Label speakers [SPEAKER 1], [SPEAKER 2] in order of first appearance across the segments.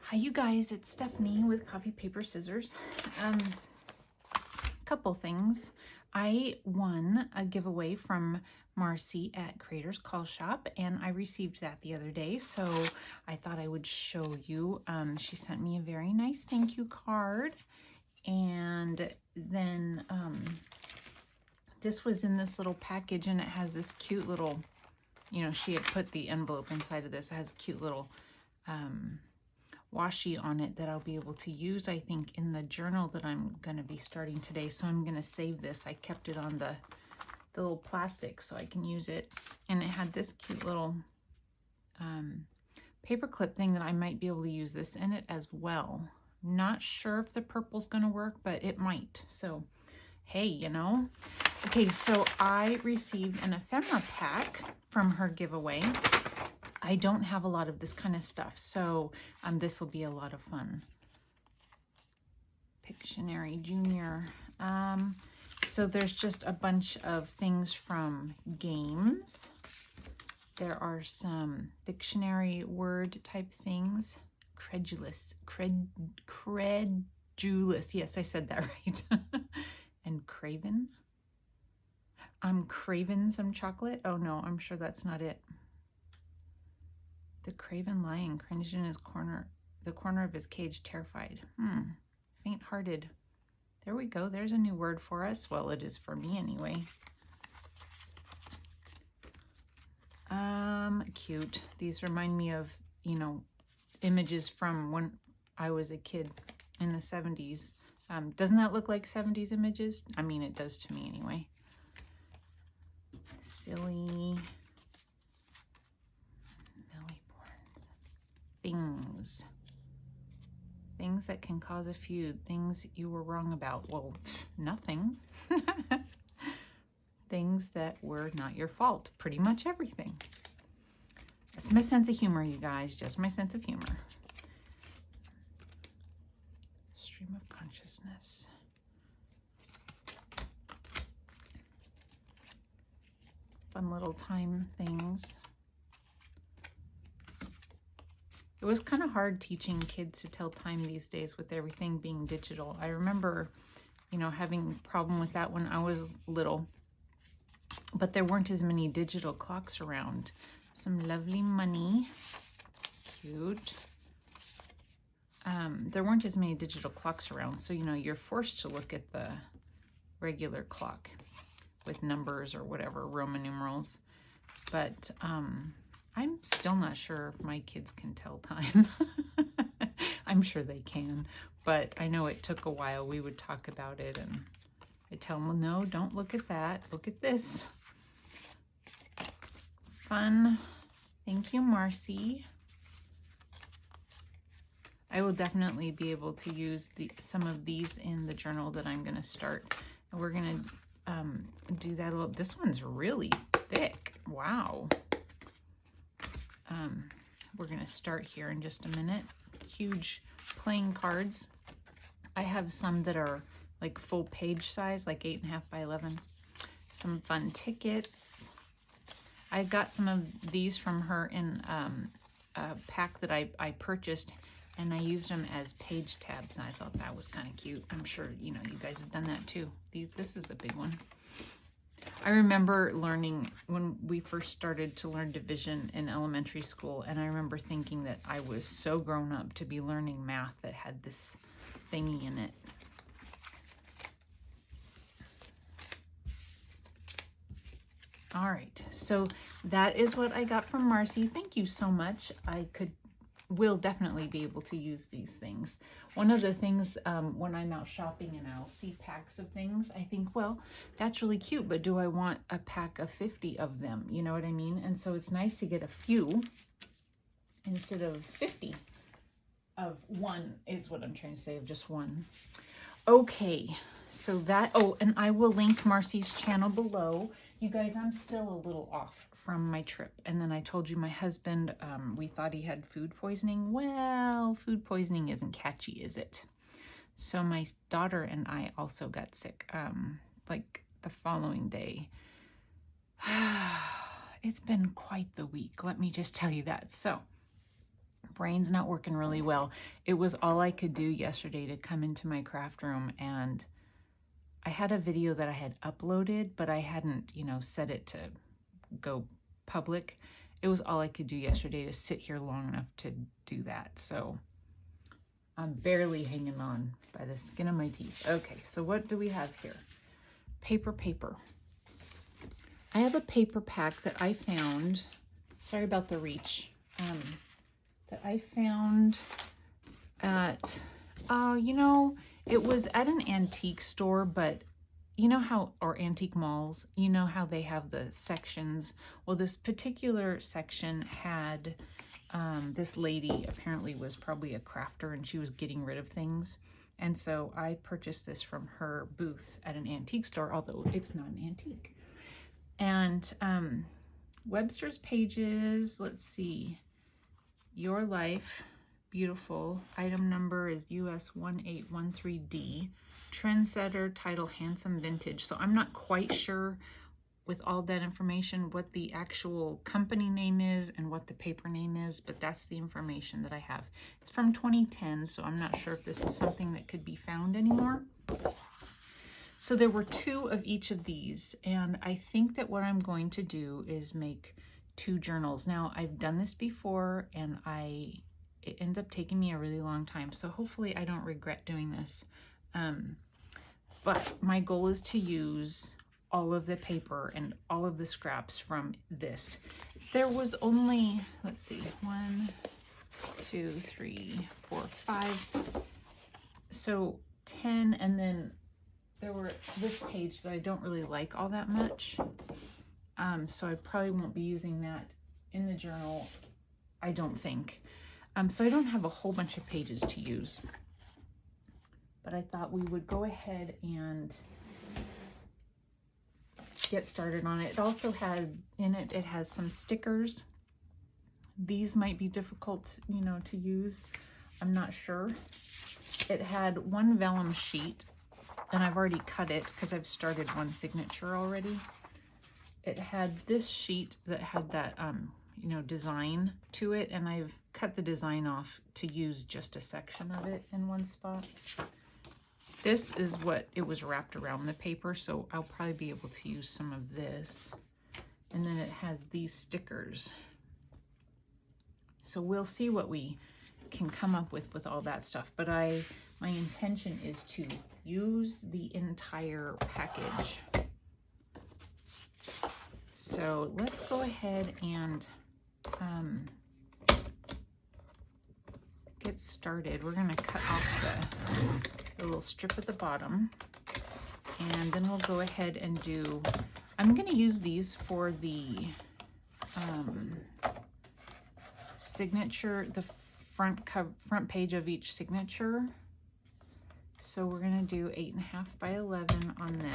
[SPEAKER 1] Hi you guys, it's Stephanie with Coffee Paper Scissors. Couple things. I won a giveaway from Marci at CreatorsCallShop, and I received that the other day, so I thought I would show you. She sent me a very nice thank you card, and then this was in this little package, and it has this cute little, you know, she had put the envelope inside of this. It has a cute little washi on it that I'll be able to use, I think, in the journal that I'm going to be starting today. So I'm going to save this. I kept it on the little plastic so I can use it. And it had this cute little paper clip thing that I might be able to use this in it as well. Not sure if the purple's going to work, but it might. So, hey, you know. Okay, so I received an ephemera pack from her giveaway. I don't have a lot of this kind of stuff, so this will be a lot of fun. Pictionary Junior. So there's just a bunch of things from games. There are some dictionary word type things. Credulous. Yes, I said that right. And craven. I'm craving some chocolate. Oh no, I'm sure that's not it. The craven lion cringed in his corner, the corner of his cage, terrified. Faint-hearted. There we go. There's a new word for us. Well, it is for me anyway. Cute. These remind me of, you know, images from when I was a kid in the 70s. Doesn't that look like 70s images? I mean, it does to me anyway. Silly. Things that can cause a feud, things you were wrong about. Well, nothing. Things that were not your fault. Pretty much everything. That's my sense of humor, you guys. Just my sense of humor. Stream of consciousness. Fun little time things. It was kind of hard teaching kids to tell time these days with everything being digital. I remember, you know, having a problem with that when I was little, but there weren't as many digital clocks around. Some lovely money. Cute. There weren't as many digital clocks around, so, you know, you're forced to look at the regular clock with numbers or whatever, Roman numerals. But, I'm still not sure if my kids can tell time. I'm sure they can, but I know it took a while. We would talk about it, and I tell them, well, no, don't look at that. Look at this. Fun. Thank you, Marci. I will definitely be able to use some of these in the journal that I'm going to start. And we're going to do that a little. This one's really thick. Wow. We're going to start here in just a minute. Huge playing cards. I have some that are like full page size, like 8.5 by 11. Some fun tickets. I got some of these from her in a pack that I purchased, and I used them as page tabs, and I thought that was kind of cute. I'm sure, you know, you guys have done that too. This is a big one. I remember learning when we first started to learn division in elementary school, and I remember thinking that I was so grown up to be learning math that had this thingy in it. All right, so that is what I got from Marci. Thank you so much. Will definitely be able to use these things. One of the things when I'm out shopping and I'll see packs of things, I think, well, that's really cute, but do I want a pack of 50 of them? You know what I mean? And so it's nice to get a few instead of 50 of one, is what I'm trying to say, of just one. Okay, so that, oh, and I will link Marci's channel below. You guys, I'm still a little off from my trip. And then I told you my husband, we thought he had food poisoning. Well, food poisoning isn't catchy, is it? So my daughter and I also got sick, like the following day. It's been quite the week, let me just tell you that. So brain's not working really well. It was all I could do yesterday to come into my craft room, and I had a video that I had uploaded, but I hadn't, you know, set it to go public. It was all I could do yesterday to sit here long enough to do that. So I'm barely hanging on by the skin of my teeth. Okay, so what do we have here? Paper. I have a paper pack that I found, sorry about the reach, that I found at, you know, it was at an antique store, but you know how, or antique malls, you know how they have the sections? Well, this particular section had, this lady apparently was probably a crafter and she was getting rid of things. And so I purchased this from her booth at an antique store, although it's not an antique. And Webster's Pages, let's see, Your Life, beautiful. Item number is US 1813D. Trendsetter, title Handsome Vintage. So I'm not quite sure with all that information what the actual company name is and what the paper name is, but that's the information that I have. It's from 2010, so I'm not sure if this is something that could be found anymore. So there were 2 of each of these, and I think that what I'm going to do is make 2 journals. Now, I've done this before, and it ends up taking me a really long time, so hopefully I don't regret doing this. But my goal is to use all of the paper and all of the scraps from this. There was only, let's see, 1, 2, 3, 4, 5, so 10, and then there were this page that I don't really like all that much. So I probably won't be using that in the journal, I don't think. So I don't have a whole bunch of pages to use. But I thought we would go ahead and get started on it. It also had in it, it has some stickers. These might be difficult, you know, to use. I'm not sure. It had 1 vellum sheet, and I've already cut it because I've started 1 signature already. It had this sheet that had that, you know, design to it, and I've cut the design off to use just a section of it in one spot. This is what it was wrapped around the paper, so I'll probably be able to use some of this. And then it has these stickers. So we'll see what we can come up with all that stuff. But my intention is to use the entire package. So let's go ahead and get started. We're going to cut off the little strip at the bottom, and then we'll go ahead and do, I'm going to use these for the signature, the front page of each signature. So we're going to do 8.5 by 11 on this.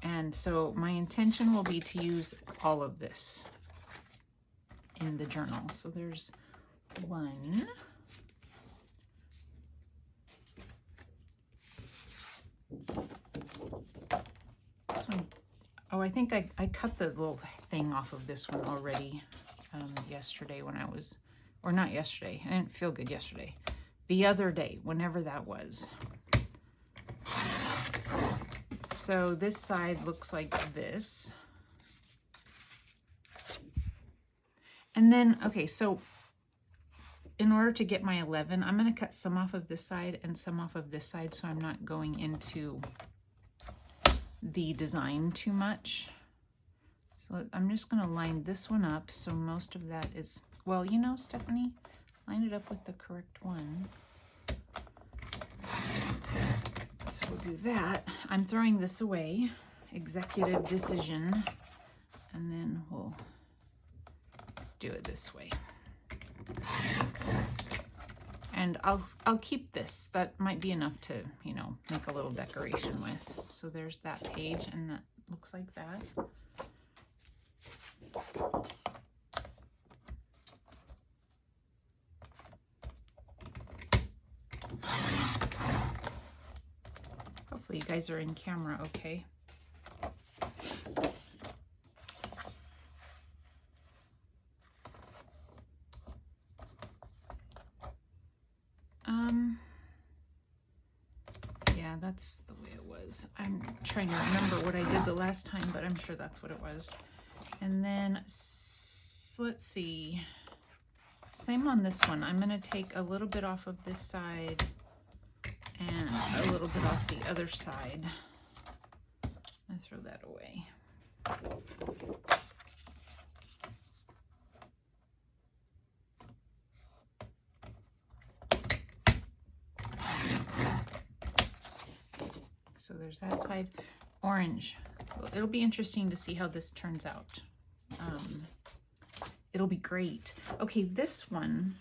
[SPEAKER 1] And so my intention will be to use all of this in the journal. So there's 1. This one, oh, I think I cut the little thing off of this one already yesterday when I was, or not yesterday, I didn't feel good yesterday. The other day, whenever that was. So this side looks like this. And then, okay, so in order to get my 11, I'm going to cut some off of this side and some off of this side, so I'm not going into the design too much. So I'm just going to line this one up so most of that is, well, you know, Stephanie, line it up with the correct one. So we'll do that. I'm throwing this away, executive decision, and then we'll do it this way. And I'll keep this. That might be enough to, you know, make a little decoration with. So there's that page, and that looks like that. you guys are in camera, okay? Yeah, that's the way it was. I'm trying to remember what I did the last time, but I'm sure that's what it was. And then, let's see. Same on this one. I'm going to take a little bit off of this side and a little bit off the other side. And throw that away. So there's that side. Orange. It'll be interesting to see how this turns out. It'll be great. Okay, this one,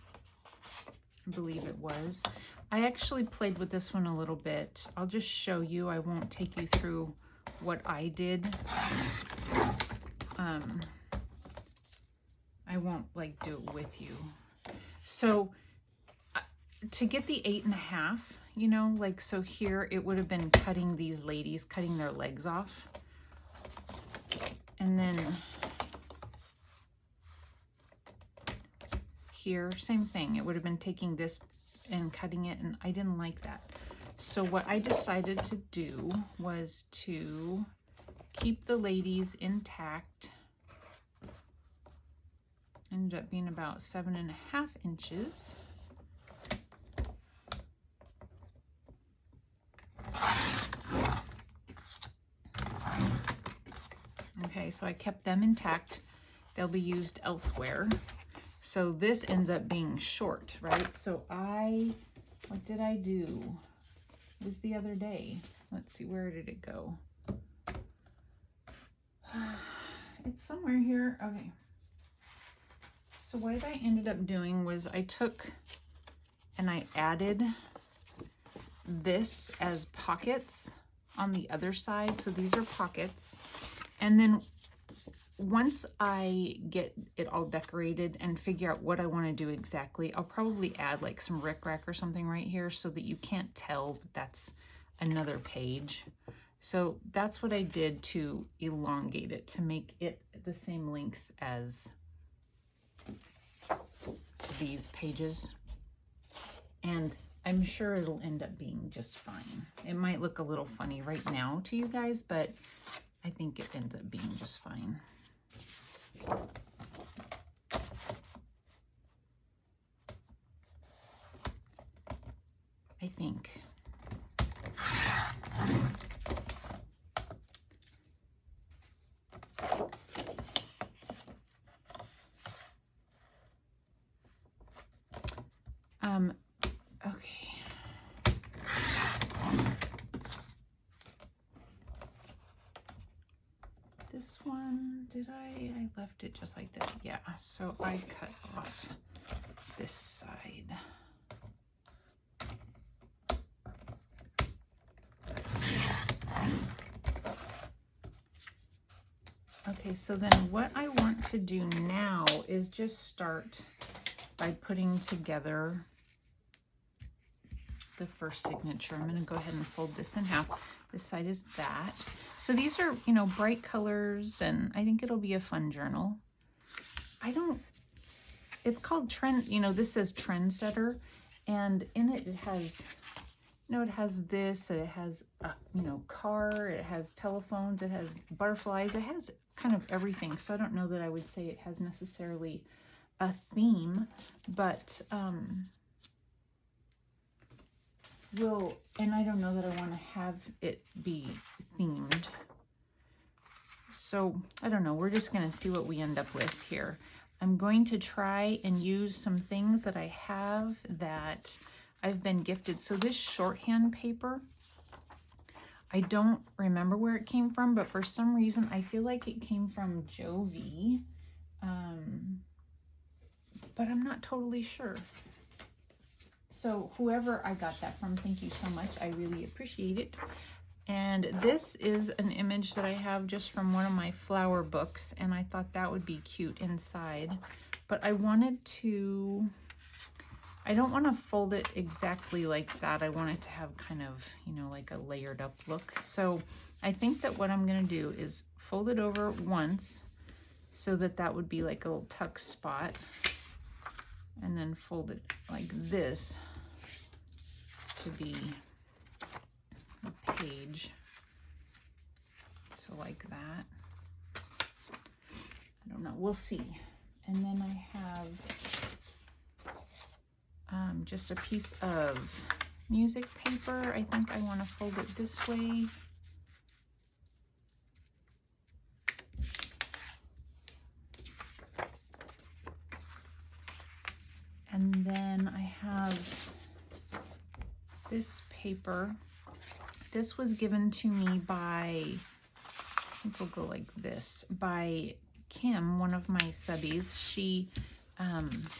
[SPEAKER 1] I believe it was. I actually played with this one a little bit. I'll just show you. I won't take you through what I did. I won't like do it with you. So to get the 8.5, you know, like, so here it would have been cutting these ladies, cutting their legs off. And then here, same thing. It would have been taking this and cutting it, and I didn't like that. So what I decided to do was to keep the ladies intact. Ended up being about 7.5 inches. Okay, so I kept them intact. They'll be used elsewhere. So this ends up being short, right? So what did I do? It was the other day. Let's see, where did it go? It's somewhere here. Okay. So what I ended up doing was I took and I added this as pockets on the other side. So these are pockets. And then once I get it all decorated and figure out what I want to do exactly, I'll probably add like some rickrack or something right here so that you can't tell that that's another page. So that's what I did to elongate it, to make it the same length as these pages. And I'm sure it'll end up being just fine. It might look a little funny right now to you guys, but I think it ends up being just fine. I think. Okay. This one, I left it just like that. Yeah, so I cut off this side. Okay, so then what I want to do now is just start by putting together the first signature. I'm going to go ahead and fold this in half. This side is that. So these are, you know, bright colors, and I think it'll be a fun journal. It's called Trend, you know, this says Trendsetter, and in it, it has, you know, it has this, it has a, you know, car, it has telephones, it has butterflies, it has kind of everything. So I don't know that I would say it has necessarily a theme, but and I don't know that I want to have it be themed. So I don't know, we're just going to see what we end up with here. I'm going to try and use some things that I have that I've been gifted. So this shorthand paper, I don't remember where it came from, but for some reason I feel like it came from Jovi, but I'm not totally sure. So whoever I got that from, thank you so much. I really appreciate it. And this is an image that I have just from one of my flower books, and I thought that would be cute inside. But I I don't want to fold it exactly like that. I want it to have kind of, you know, like a layered up look. So I think that what I'm going to do is fold it over once so that that would be like a little tuck spot, and then fold it like this to be a page. So like that. I don't know, we'll see. And then I have just a piece of music paper. I think I want to fold it this way. And then I have this paper. This was given to me by, I think we'll go like this, by Kim, one of my subbies. She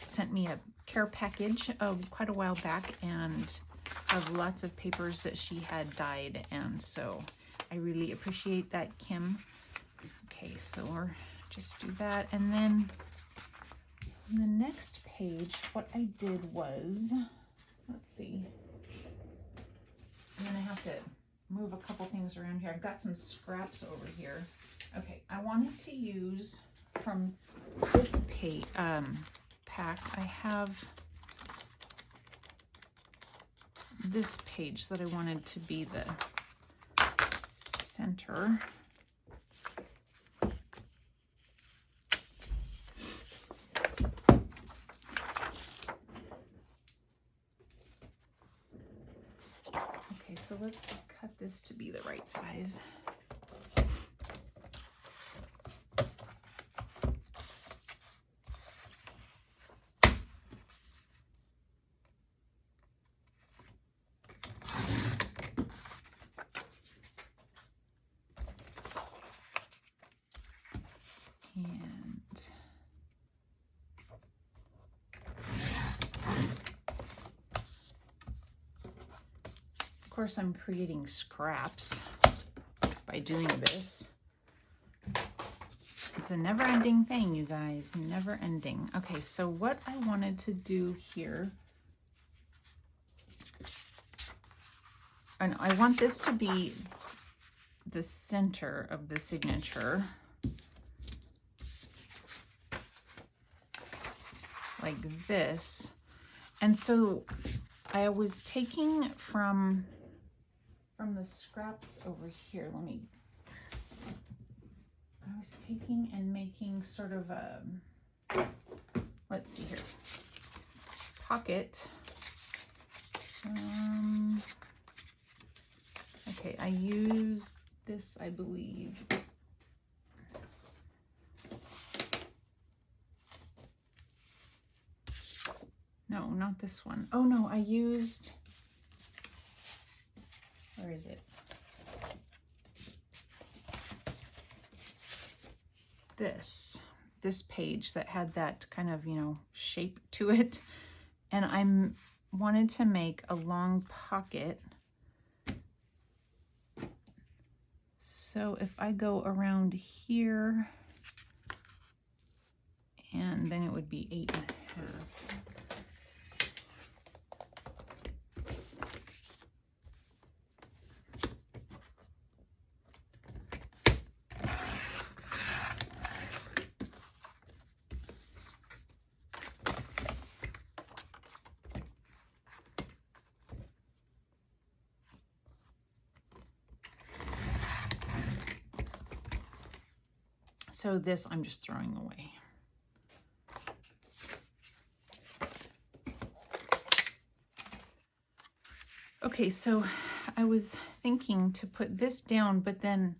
[SPEAKER 1] sent me a care package quite a while back, and of lots of papers that she had dyed, and so I really appreciate that, Kim. Okay, so we'll just do that, and then on the next page, what I did was, let's see, I'm gonna have to move a couple things around here. I've got some scraps over here. Okay, I wanted to use from this pack, I have this page that I wanted to be the center. Okay, so let's cut this to be the right size. Of course, I'm creating scraps by doing this. It's a never-ending thing, you guys, never ending. Okay, so what I wanted to do here, and I want this to be the center of the signature, like this. And so I was taking from the scraps over here. I was taking and making sort of a, let's see here, pocket. Okay, I used this, I believe. No, not this one. Oh no, I used, where is it? This page that had that kind of, you know, shape to it. And I wanted to make a long pocket. So if I go around here, and then it would be 8.5. So this I'm just throwing away. Okay, so I was thinking to put this down, but then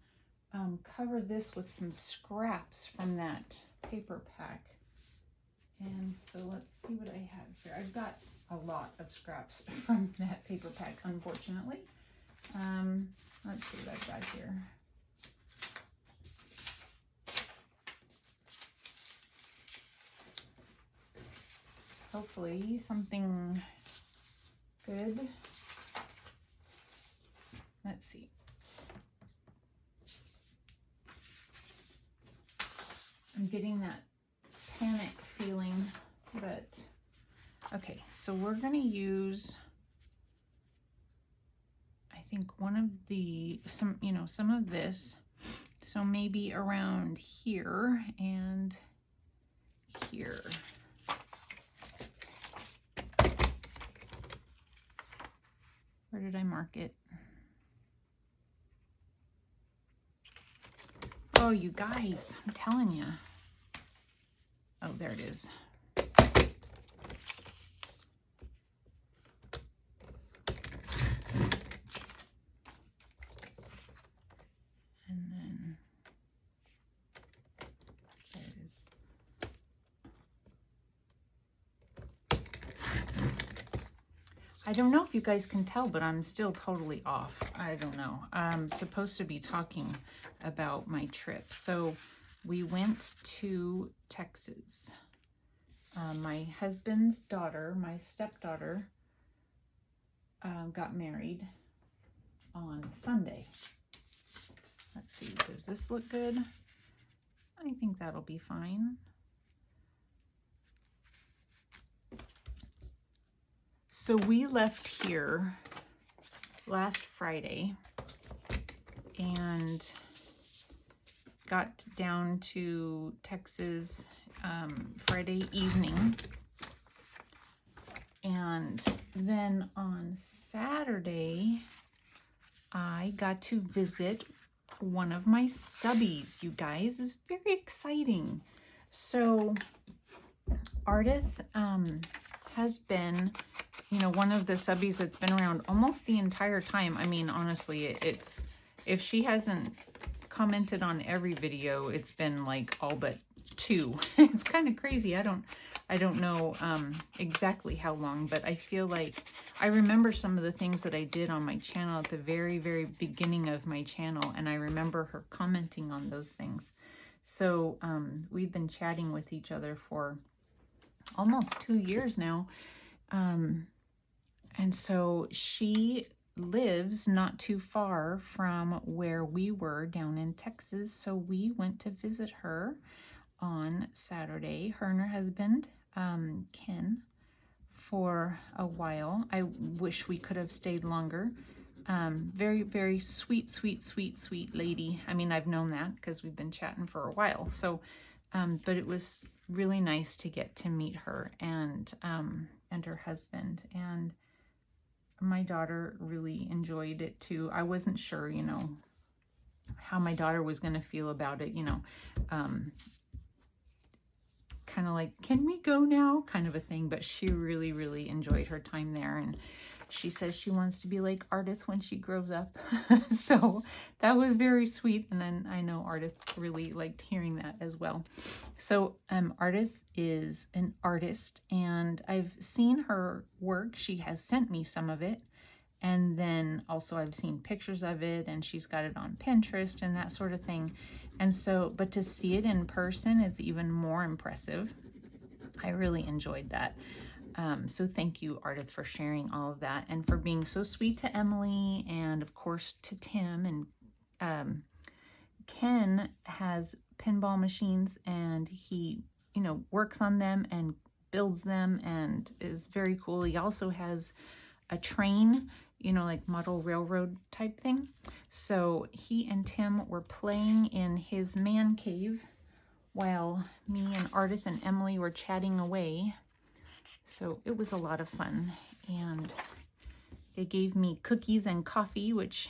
[SPEAKER 1] cover this with some scraps from that paper pack. And so let's see what I have here. I've got a lot of scraps from that paper pack, unfortunately. Let's see what I've got here. Hopefully something good. Let's see. I'm getting that panic feeling, but okay, so we're going to use, I think one of the, some of this. So maybe around here and here. Where did I mark it? Oh, you guys, I'm telling you. Oh, there it is. And then there it is. I don't know if you guys can tell, but I'm still totally off. I don't know. I'm supposed to be talking about my trip. So we went to Texas. My husband's daughter, my stepdaughter, got married on Sunday. Let's see, does this look good? I think that'll be fine. So we left here last Friday and got down to Texas Friday evening. And then on Saturday, I got to visit one of my subbies, you guys. It's very exciting. So Ardith has been, one of the subbies that's been around almost the entire time. I mean, honestly, it's, if she hasn't commented on every video, it's been like all but 2. It's kind of crazy. I don't know exactly how long, but I feel like I remember some of the things that I did on my channel at the very, very beginning of my channel, and I remember her commenting on those things. So we've been chatting with each other for almost 2 years now. And so she lives not too far from where we were down in Texas. So we went to visit her on Saturday, her and her husband, Ken, for a while. I wish we could have stayed longer. Very, very sweet, sweet, sweet, sweet lady. I mean, I've known that because we've been chatting for a while. So, but it was really nice to get to meet her and her husband. And my daughter really enjoyed it too. I wasn't sure, how my daughter was going to feel about it, kind of like, can we go now, kind of a thing. But she really, really enjoyed her time there. And she says she wants to be like Ardith when she grows up. So that was very sweet. And then I know Ardith really liked hearing that as well. So Ardith is an artist, and I've seen her work. She has sent me some of it. And then also I've seen pictures of it, and she's got it on Pinterest and that sort of thing. And so, but to see it in person is even more impressive. I really enjoyed that. So thank you, Ardith, for sharing all of that and for being so sweet to Emily and of course to Tim. And Ken has pinball machines, and he, works on them and builds them and is very cool. He also has a train, like model railroad type thing. So he and Tim were playing in his man cave while me and Ardith and Emily were chatting away. So it was a lot of fun. And they gave me cookies and coffee, which,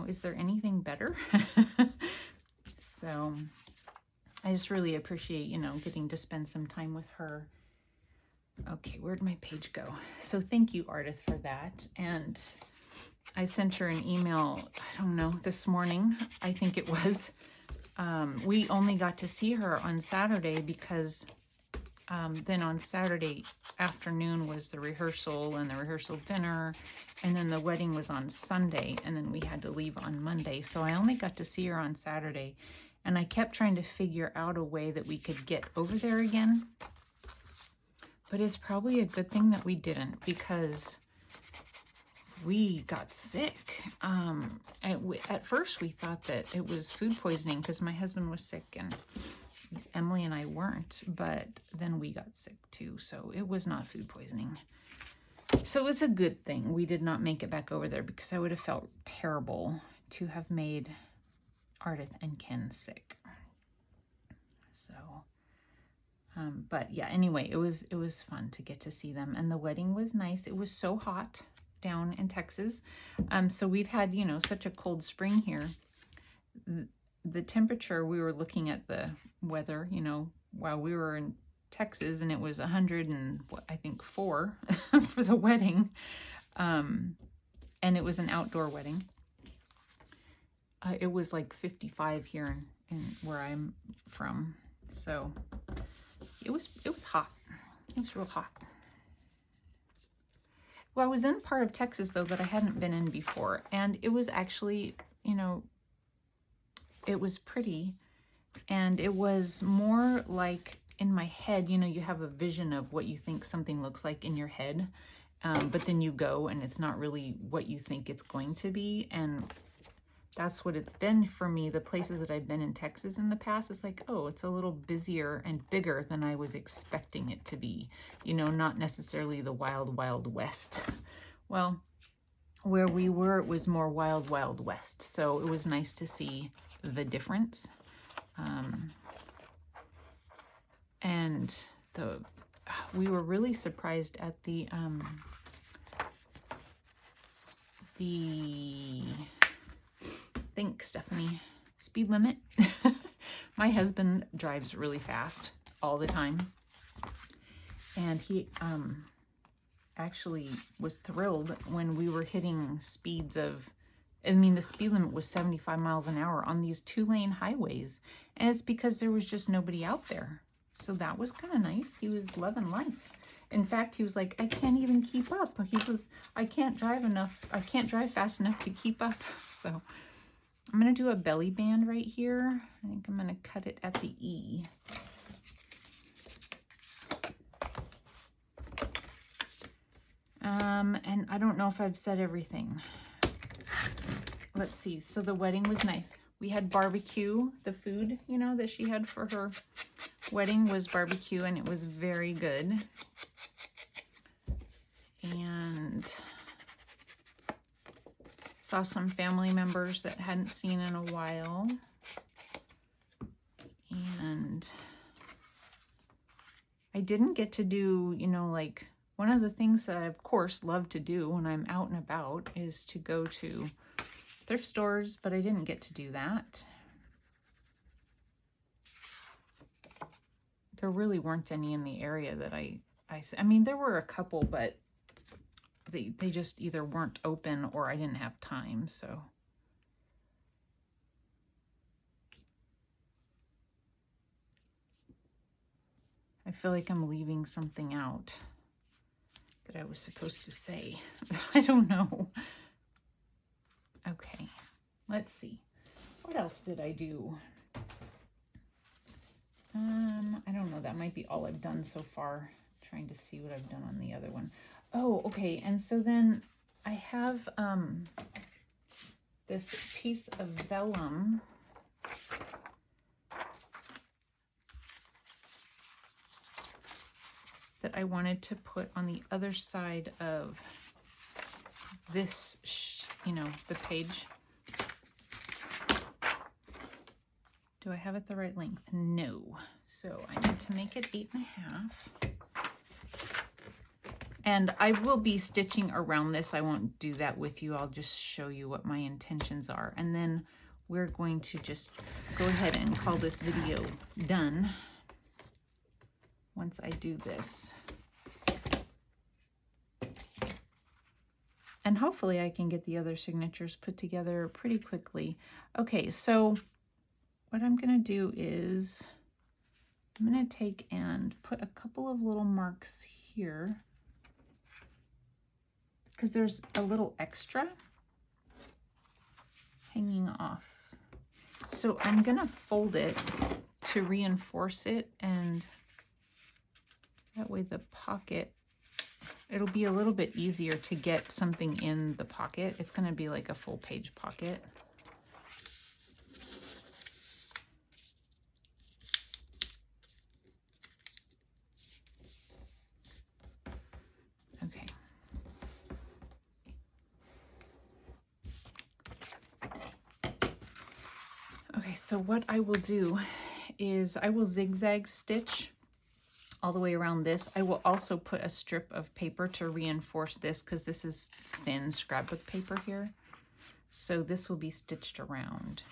[SPEAKER 1] is there anything better? So I just really appreciate, getting to spend some time with her. Okay, where'd my page go? So thank you, Ardith, for that. And I sent her an email, I don't know, this morning, I think it was. We only got to see her on Saturday because then on Saturday afternoon was the rehearsal and the rehearsal dinner, and then the wedding was on Sunday, and then we had to leave on Monday. So I only got to see her on Saturday, and I kept trying to figure out a way that we could get over there again. But it's probably a good thing that we didn't, because we got sick. At first we thought that it was food poisoning because my husband was sick, and Emily and I weren't, but then we got sick too, so it was not food poisoning. So it's a good thing we did not make it back over there, because I would have felt terrible to have made Ardith and Ken sick. So, but yeah, anyway, it was fun to get to see them, and the wedding was nice. It was so hot down in Texas. So we've had, you know, such a cold spring here. The temperature, we were looking at the weather, you know, while we were in Texas, and it was 100 and I think 4 for the wedding. And it was an outdoor wedding. It was like 55 here in where I'm from. So it was hot. It was real hot. Well, I was in part of Texas though that I hadn't been in before, and it was actually, you know, it was pretty, and it was more like in my head, you know, you have a vision of what you think something looks like in your head, but then you go and it's not really what you think it's going to be. And that's what it's been for me. The places that I've been in Texas in the past, it's like, oh, it's a little busier and bigger than I was expecting it to be. You know, not necessarily the wild, wild west. Well, where we were, it was more wild, wild west. So it was nice to see the difference. And we were really surprised at the think, Stephanie, speed limit. My husband drives really fast all the time, and he actually was thrilled when we were hitting speeds of, I mean, the speed limit was 75 miles an hour on these 2-lane highways, and it's because there was just nobody out there. So that was kind of nice. He was loving life. In fact, he was like, I can't even keep up. I can't drive fast enough to keep up. So I'm going to do a belly band right here. I think I'm going to cut it at the E. And I don't know if I've said everything. Let's see. So the wedding was nice. We had barbecue. The food, you know, that she had for her wedding was barbecue, and it was very good. And saw some family members that hadn't seen in a while. And I didn't get to do, you know, like, one of the things that I, of course, love to do when I'm out and about is to go to thrift stores, but I didn't get to do that. There really weren't any in the area that I mean, there were a couple, but they just either weren't open or I didn't have time, so. I feel like I'm leaving something out that I was supposed to say. I don't know. Okay, let's see. What else did I do? I don't know. That might be all I've done so far. Trying to see what I've done on the other one. Oh, okay. And so then I have this piece of vellum that I wanted to put on the other side of this, you know, the page. Do I have it the right length? No. So I need to make it 8.5. And I will be stitching around this. I won't do that with you. I'll just show you what my intentions are. And then we're going to just go ahead and call this video done once I do this. And hopefully I can get the other signatures put together pretty quickly. Okay, so what I'm going to do is I'm going to take and put a couple of little marks here because there's a little extra hanging off. So I'm going to fold it to reinforce it, and that way the pocket, it'll be a little bit easier to get something in the pocket. It's going to be like a full page pocket. so what I will do is I will zigzag stitch all the way around this. I will also put a strip of paper to reinforce this because this is thin scrapbook paper here. So this will be stitched around.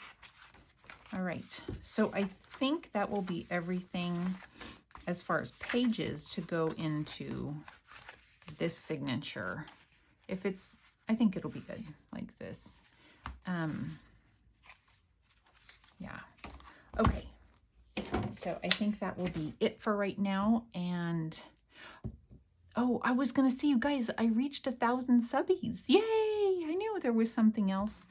[SPEAKER 1] All right, so I think that will be everything as far as pages to go into this signature. If it's, I think it'll be good like this. Yeah, okay. So I think that will be it for right now. And oh, I was gonna say, you guys, I reached 1,000 subbies. Yay! I knew there was something else.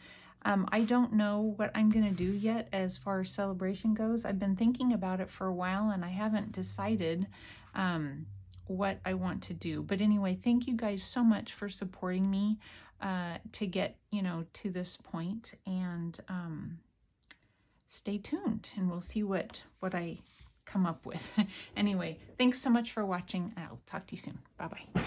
[SPEAKER 1] I don't know what I'm gonna do yet as far as celebration goes. I've been thinking about it for a while and I haven't decided what I want to do. But anyway, thank you guys so much for supporting me to get, you know, to this point. And stay tuned and we'll see what I come up with. Anyway, thanks so much for watching. I'll talk to you soon. Bye-bye.